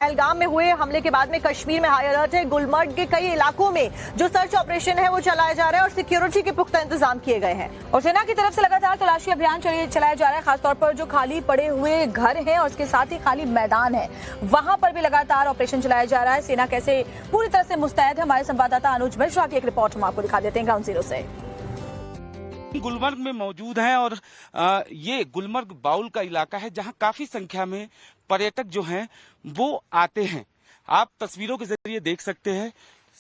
पहलगाम में हुए हमले के बाद में कश्मीर में हाई अलर्ट है। गुलमर्ग के कई इलाकों में जो सर्च ऑपरेशन है वो चलाया जा रहा है और सिक्योरिटी के पुख्ता इंतजाम किए गए हैं और सेना की तरफ से लगातार तलाशी अभियान चलाया जा रहा है। खासतौर पर जो खाली पड़े हुए घर हैं और उसके साथ ही खाली मैदान है वहां पर भी लगातार ऑपरेशन चलाया जा रहा है। सेना कैसे पूरी तरह से मुस्तैद है, हमारे संवाददाता अनुज मिश्रा की एक रिपोर्ट हम आपको दिखा देते हैं ग्राउंड जीरो से। गुलमर्ग में मौजूद हैं और ये गुलमर्ग बाउल का इलाका है जहां काफी संख्या में पर्यटक जो हैं वो आते हैं। आप तस्वीरों के जरिए देख सकते हैं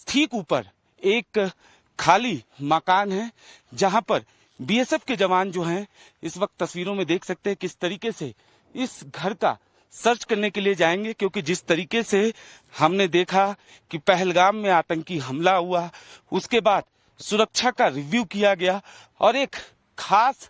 ठीक ऊपर एक खाली मकान है जहां पर बीएसएफ के जवान जो हैं इस वक्त तस्वीरों में देख सकते हैं किस तरीके से इस घर का सर्च करने के लिए जाएंगे, क्योंकि जिस तरीके से हमने देखा कि पहलगाम में आतंकी हमला हुआ, उसके बाद सुरक्षा का रिव्यू किया गया और एक खास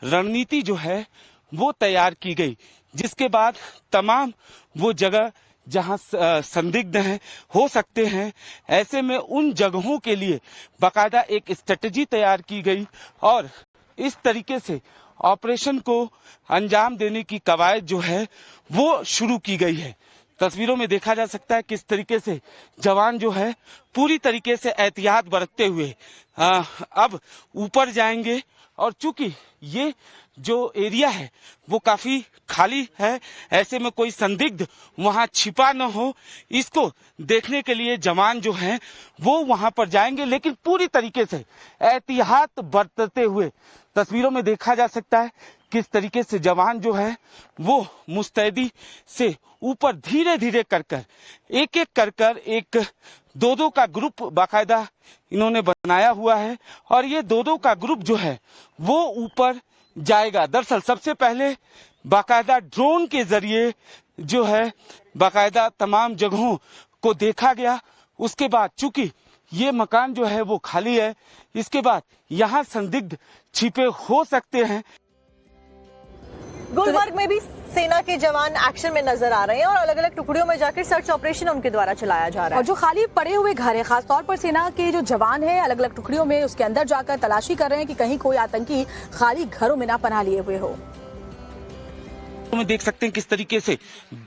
रणनीति जो है वो तैयार की गई, जिसके बाद तमाम वो जगह जहां संदिग्ध हैं हो सकते हैं, ऐसे में उन जगहों के लिए बाकायदा एक स्ट्रेटजी तैयार की गई और इस तरीके से ऑपरेशन को अंजाम देने की कवायद जो है वो शुरू की गई है। तस्वीरों में देखा जा सकता है किस तरीके से जवान जो है पूरी तरीके से एहतियात बरतते हुए अब ऊपर जाएंगे और चूंकि ये जो एरिया है वो काफी खाली है, ऐसे में कोई संदिग्ध वहां छिपा न हो, इसको देखने के लिए जवान जो हैं वो वहां पर जाएंगे, लेकिन पूरी तरीके से एहतियात बरतते हुए तस्वीरों में देखा जा सकता है किस तरीके से जवान जो है वो मुस्तैदी से ऊपर धीरे धीरे कर एक एक कर एक दो का ग्रुप बाकायदा इन्होंने बनाया हुआ है और ये दो का ग्रुप जो है वो ऊपर जाएगा। दरअसल सबसे पहले बाकायदा ड्रोन के जरिए जो है बाकायदा तमाम जगहों को देखा गया, उसके बाद चूंकि ये मकान जो है वो खाली है, इसके बाद यहाँ संदिग्ध छिपे हो सकते हैं। गुलमर्ग में भी सेना के जवान एक्शन में नजर आ रहे हैं और अलग अलग टुकड़ियों में जाकर सर्च ऑपरेशन उनके द्वारा चलाया जा रहा है। और जो खाली पड़े हुए घर है, खासतौर पर सेना के जो जवान हैं अलग अलग टुकड़ियों में उसके अंदर जाकर तलाशी कर रहे हैं कि कहीं कोई आतंकी खाली घरों में ना पनाह लिए हुए हो। में देख सकते हैं किस तरीके से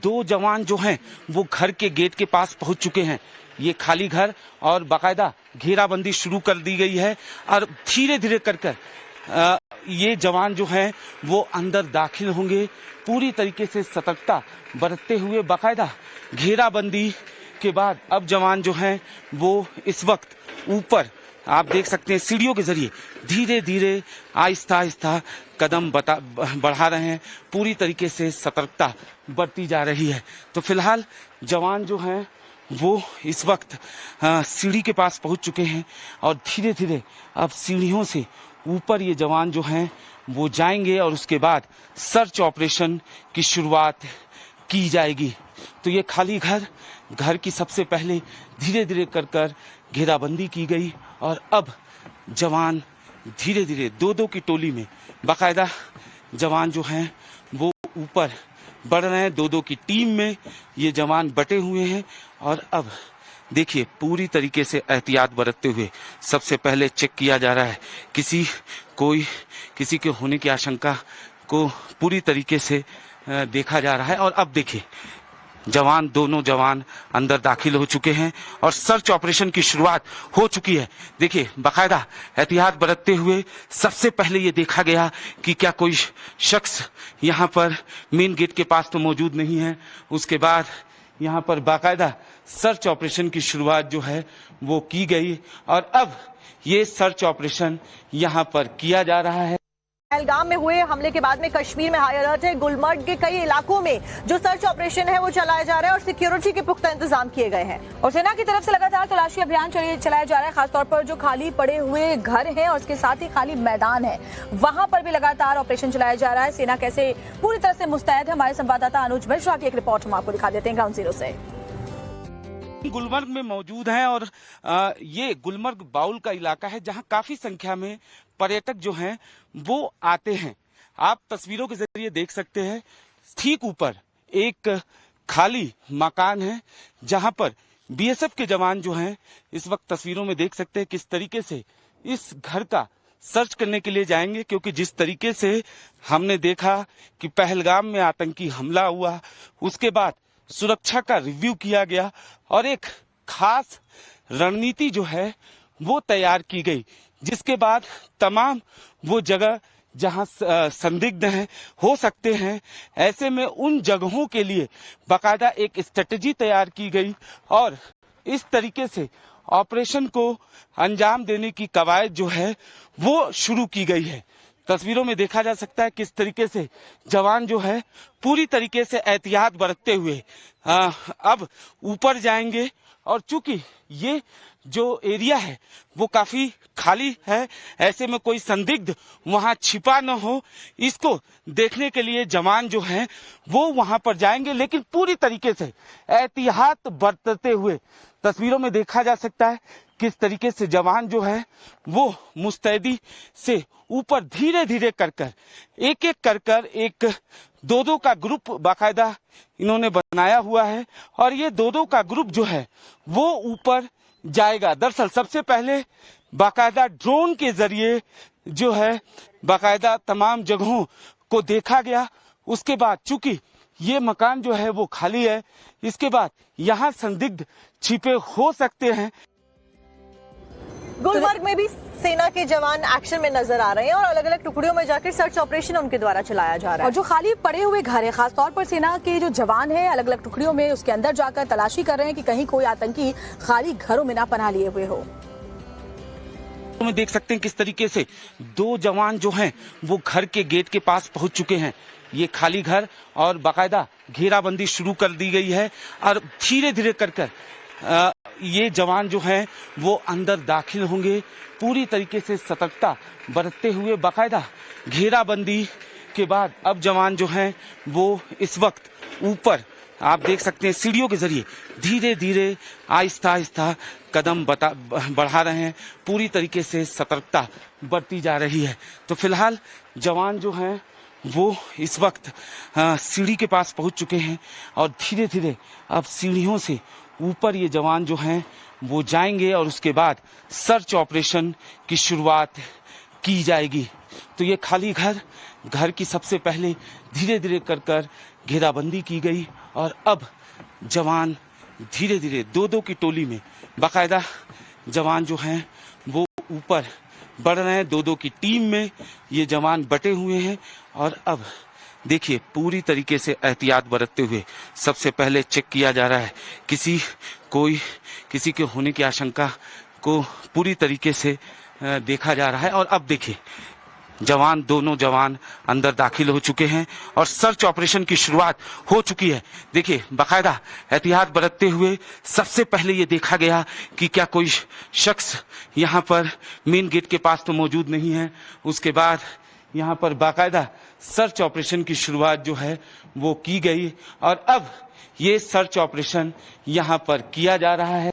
दो जवान जो हैं वो घर के गेट के पास पहुंच चुके हैं। ये खाली घर और बाकायदा घेराबंदी शुरू कर दी गई है और धीरे धीरे कर ये जवान जो हैं वो अंदर दाखिल होंगे, पूरी तरीके से सतर्कता बरतते हुए। बाकायदा घेराबंदी के बाद अब जवान जो हैं वो इस वक्त ऊपर आप देख सकते हैं सीढ़ियों के जरिए धीरे धीरे आहिस्ता आहिस्ता कदम बढ़ा रहे हैं, पूरी तरीके से सतर्कता बरती जा रही है। तो फिलहाल जवान जो हैं वो इस वक्त सीढ़ी के पास पहुंच चुके हैं और धीरे धीरे अब सीढ़ियों से ऊपर ये जवान जो हैं वो जाएंगे और उसके बाद सर्च ऑपरेशन की शुरुआत की जाएगी। तो ये खाली घर की सबसे पहले धीरे धीरे कर घेराबंदी की गई और अब जवान धीरे धीरे दो की टोली में बाकायदा जवान जो हैं वो ऊपर बढ़ रहे हैं। दो की टीम में ये जवान बटे हुए हैं और अब देखिए पूरी तरीके से एहतियात बरतते हुए सबसे पहले चेक किया जा रहा है किसी के होने की आशंका को पूरी तरीके से देखा जा रहा है। और अब देखिए दोनों जवान अंदर दाखिल हो चुके हैं और सर्च ऑपरेशन की शुरुआत हो चुकी है। देखिए बाकायदा एहतियात बरतते हुए सबसे पहले ये देखा गया कि क्या कोई शख्स यहाँ पर मेन गेट के पास तो मौजूद नहीं है। उसके बाद यहाँ पर बाकायदा सर्च ऑपरेशन की शुरुआत जो है वो की गई और अब ये सर्च ऑपरेशन यहाँ पर किया जा रहा है। पहलगाम में हुए हमले के बाद में कश्मीर में हाई अलर्ट है। गुलमर्ग के कई इलाकों में जो सर्च ऑपरेशन है वो चलाया जा रहा है और सिक्योरिटी के पुख्ता इंतजाम किए गए हैं और सेना की तरफ से लगातार तलाशी अभियान चलाया जा रहा है। खासतौर पर जो खाली पड़े हुए घर हैं और उसके साथ ही खाली मैदान है वहां पर भी लगातार ऑपरेशन चलाया जा रहा है। सेना कैसे पूरी तरह से मुस्तैद है, हमारे संवाददाता अनुज मिश्रा की एक रिपोर्ट हम आपको दिखा देते हैं ग्राउंड जीरो से। गुलमर्ग में मौजूद हैं और ये गुलमर्ग बाउल का इलाका है जहां काफी संख्या में पर्यटक जो हैं वो आते हैं। आप तस्वीरों के जरिए देख सकते हैं ठीक ऊपर एक खाली मकान है जहां पर बीएसएफ के जवान जो हैं इस वक्त तस्वीरों में देख सकते हैं किस तरीके से इस घर का सर्च करने के लिए जाएंगे, क्योंकि जिस तरीके से हमने देखा कि पहलगाम में आतंकी हमला हुआ, उसके बाद सुरक्षा का रिव्यू किया गया और एक खास रणनीति जो है वो तैयार की गई, जिसके बाद तमाम वो जगह जहां संदिग्ध हैं हो सकते हैं, ऐसे में उन जगहों के लिए बाकायदा एक स्ट्रेटेजी तैयार की गई और इस तरीके से ऑपरेशन को अंजाम देने की कवायद जो है वो शुरू की गई है। तस्वीरों में देखा जा सकता है किस तरीके से जवान जो है पूरी तरीके से एहतियात बरतते हुए अब ऊपर जाएंगे और चूंकि ये जो एरिया है वो काफी खाली है, ऐसे में कोई संदिग्ध वहां छिपा न हो, इसको देखने के लिए जवान जो हैं वो वहां पर जाएंगे, लेकिन पूरी तरीके से एहतियात बरतते हुए तस्वीरों में देखा जा सकता है किस तरीके से जवान जो है वो मुस्तैदी से ऊपर धीरे धीरे कर एक दो का ग्रुप बाकायदा इन्होंने बनाया हुआ है और ये दो का ग्रुप जो है वो ऊपर जाएगा। दरअसल सबसे पहले बाकायदा ड्रोन के जरिए जो है बाकायदा तमाम जगहों को देखा गया, उसके बाद चूंकि ये मकान जो है वो खाली है, इसके बाद यहाँ संदिग्ध छिपे हो सकते हैं। गुलमर्ग में भी सेना के जवान एक्शन में नजर आ रहे हैं और अलग अलग टुकड़ियों में जाकर सर्च ऑपरेशन उनके द्वारा चलाया जा रहा है। और जो खाली पड़े हुए घर है, खासतौर पर सेना के जो जवान हैं अलग अलग टुकड़ियों में उसके अंदर जाकर तलाशी कर रहे हैं कि कहीं कोई आतंकी खाली घरों में ना पनाह लिए हुए हो। में देख सकते हैं किस तरीके से दो जवान जो हैं वो घर के गेट के पास पहुंच चुके हैं। ये खाली घर और बाकायदा घेराबंदी शुरू कर दी गई है और धीरे धीरे कर ये जवान जो हैं वो अंदर दाखिल होंगे, पूरी तरीके से सतर्कता बरतते हुए बाकायदा घेराबंदी के बाद अब जवान जो हैं वो इस वक्त ऊपर आप देख सकते हैं सीढ़ियों के जरिए धीरे धीरे आहिस्ता आहिस्ता कदम बढ़ा रहे हैं, पूरी तरीके से सतर्कता बरती जा रही है। तो फिलहाल जवान जो हैं वो इस वक्त सीढ़ी के पास पहुंच चुके हैं और धीरे धीरे अब सीढ़ियों से ऊपर ये जवान जो हैं वो जाएंगे और उसके बाद सर्च ऑपरेशन की शुरुआत की जाएगी। तो ये खाली घर की सबसे पहले धीरे धीरे कर घेराबंदी की गई और अब जवान धीरे धीरे दो की टोली में बाकायदा जवान जो हैं वो ऊपर बढ़ रहे हैं। दो की टीम में ये जवान बटे हुए हैं और अब देखिए पूरी तरीके से एहतियात बरतते हुए सबसे पहले चेक किया जा रहा है किसी के होने की आशंका को पूरी तरीके से देखा जा रहा है। और अब देखिए दोनों जवान अंदर दाखिल हो चुके हैं और सर्च ऑपरेशन की शुरुआत हो चुकी है। देखिए बाकायदा एहतियात बरतते हुए सबसे पहले ये देखा गया कि क्या कोई शख्स यहाँ पर मेन गेट के पास तो मौजूद नहीं है। उसके बाद यहाँ पर बाकायदा सर्च ऑपरेशन की शुरुआत जो है वो की गई और अब ये सर्च ऑपरेशन यहाँ पर किया जा रहा है।